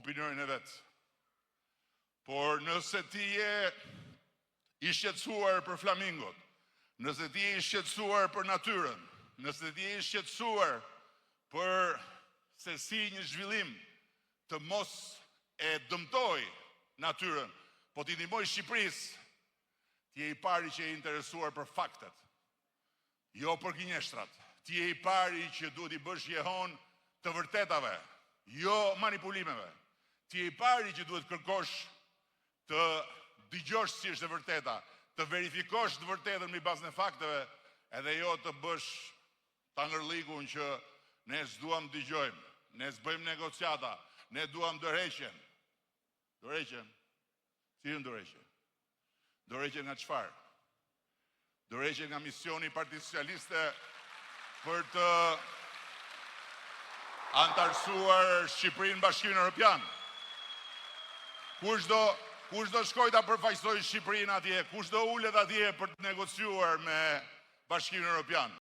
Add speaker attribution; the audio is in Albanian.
Speaker 1: opinionin e vetë. Por nëse ti je i shqetësuar për flamingot, nëse ti je i shqetësuar për natyrën, nëse ti je i shqetësuar për se si një zhvillim të mos e dëmtoj natyrën, po t'i ndihmoj Shqipërisë, ti je i pari që je interesuar për faktet, jo për gënjeshtrat. Ti je i pari që duhet i bësh jehon të vërtetave, jo manipulimeve. Ti je i pari që duhet kërkosh të dëgjosh si është e vërteta, të verifikosh të vërtetën mbi bazën e fakteve, edhe jo të bësh tangërlikun që ne s'duam dëgjojmë, ne s'bëjmë negociata, ne duam dorëheqjen. Dorëheqjen? Cilën dorëheqje? Dorëheqjen nga çfarë? Dorëheqjen nga misioni i Partisë Socialiste për të antarësuar Shqipërinë në Bashkimin Evropian. Kush do shkoj ta përfaqësoj Shqipërinë atje? Kush do ulet atje për të negociuar me Bashkimin Evropian?